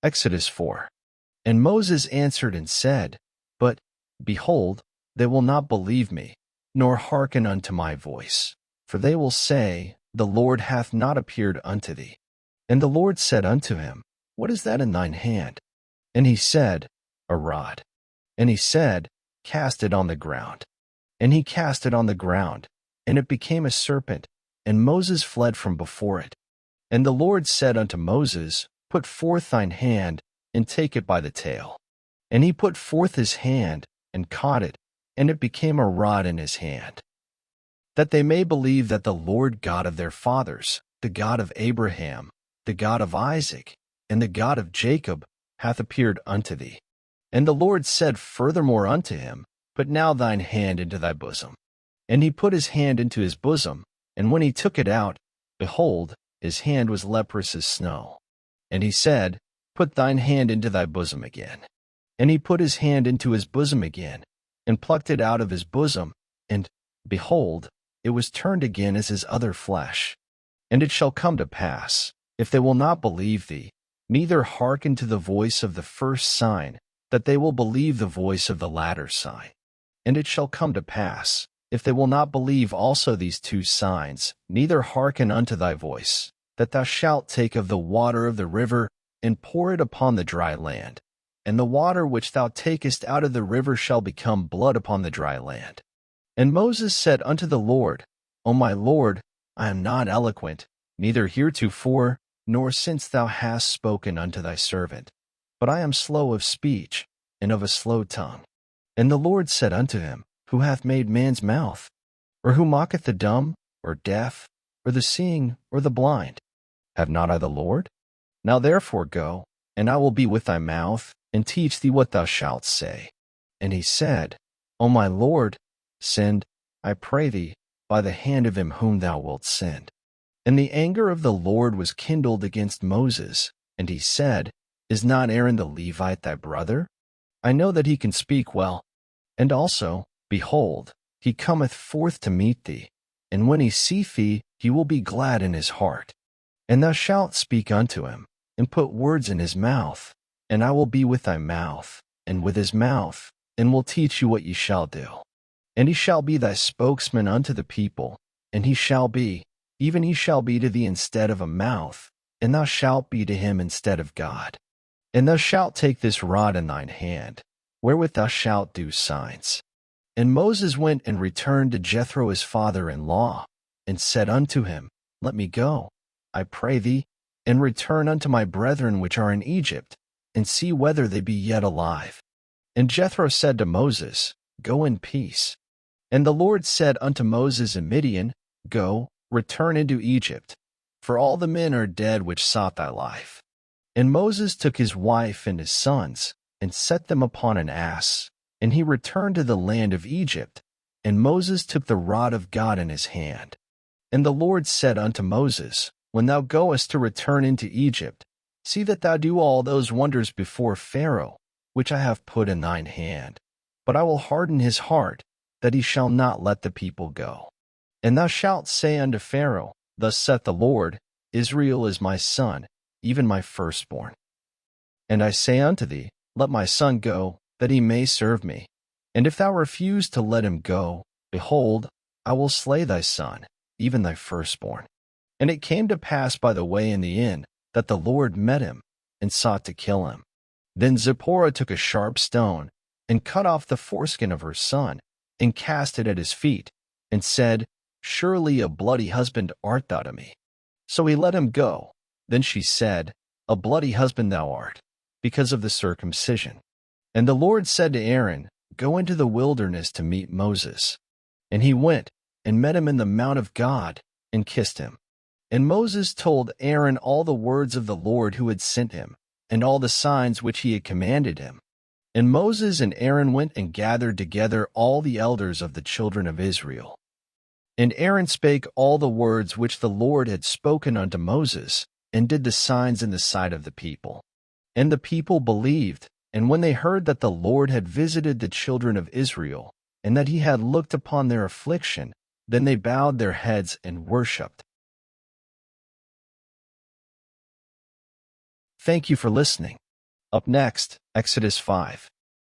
Exodus 4. And Moses answered and said, But, behold, they will not believe me, nor hearken unto my voice. For they will say, The Lord hath not appeared unto thee. And the Lord said unto him, What is that in thine hand? And he said, A rod. And he said, Cast it on the ground. And he cast it on the ground, and it became a serpent, and Moses fled from before it. And the Lord said unto Moses, Put forth thine hand, and take it by the tail. And he put forth his hand, and caught it, and it became a rod in his hand. That they may believe that the Lord God of their fathers, the God of Abraham, the God of Isaac, and the God of Jacob, hath appeared unto thee. And the Lord said furthermore unto him, Put now thine hand into thy bosom. And he put his hand into his bosom, and when he took it out, behold, his hand was leprous as snow. And he said, Put thine hand into thy bosom again. And he put his hand into his bosom again, and plucked it out of his bosom, and, behold, it was turned again as his other flesh. And it shall come to pass, if they will not believe thee, neither hearken to the voice of the first sign, that they will believe the voice of the latter sign. And it shall come to pass, if they will not believe also these two signs, neither hearken unto thy voice, that thou shalt take of the water of the river, and pour it upon the dry land. And the water which thou takest out of the river shall become blood upon the dry land. And Moses said unto the Lord, O my Lord, I am not eloquent, neither heretofore, nor since thou hast spoken unto thy servant, but I am slow of speech, and of a slow tongue. And the Lord said unto him, Who hath made man's mouth? Or who mocketh the dumb, or deaf, or the seeing, or the blind? Have not I the Lord? Now therefore go, and I will be with thy mouth, and teach thee what thou shalt say. And he said, O my Lord, send, I pray thee, by the hand of him whom thou wilt send. And the anger of the Lord was kindled against Moses, and he said, Is not Aaron the Levite thy brother? I know that he can speak well. And also, behold, he cometh forth to meet thee, and when he seeth thee, he will be glad in his heart. And thou shalt speak unto him, and put words in his mouth, and I will be with thy mouth, and with his mouth, and will teach you what ye shall do. And he shall be thy spokesman unto the people, and he shall be, even he shall be to thee instead of a mouth, and thou shalt be to him instead of God. And thou shalt take this rod in thine hand, wherewith thou shalt do signs. And Moses went and returned to Jethro his father-in-law, and said unto him, Let me go, I pray thee, and return unto my brethren which are in Egypt, and see whether they be yet alive. And Jethro said to Moses, Go in peace. And the Lord said unto Moses in Midian, Go, return into Egypt, for all the men are dead which sought thy life. And Moses took his wife and his sons, and set them upon an ass, and he returned to the land of Egypt, and Moses took the rod of God in his hand. And the Lord said unto Moses, When thou goest to return into Egypt, see that thou do all those wonders before Pharaoh, which I have put in thine hand. But I will harden his heart, that he shall not let the people go. And thou shalt say unto Pharaoh, Thus saith the Lord, Israel is my son, even my firstborn. And I say unto thee, Let my son go, that he may serve me. And if thou refuse to let him go, behold, I will slay thy son, even thy firstborn. And it came to pass by the way in the inn, that the Lord met him, and sought to kill him. Then Zipporah took a sharp stone, and cut off the foreskin of her son, and cast it at his feet, and said, Surely a bloody husband art thou to me. So he let him go. Then she said, A bloody husband thou art, because of the circumcision. And the Lord said to Aaron, Go into the wilderness to meet Moses. And he went, and met him in the mount of God, and kissed him. And Moses told Aaron all the words of the Lord who had sent him, and all the signs which he had commanded him. And Moses and Aaron went and gathered together all the elders of the children of Israel. And Aaron spake all the words which the Lord had spoken unto Moses, and did the signs in the sight of the people. And the people believed, and when they heard that the Lord had visited the children of Israel, and that he had looked upon their affliction, then they bowed their heads and worshipped. Thank you for listening. Up next, Exodus 5.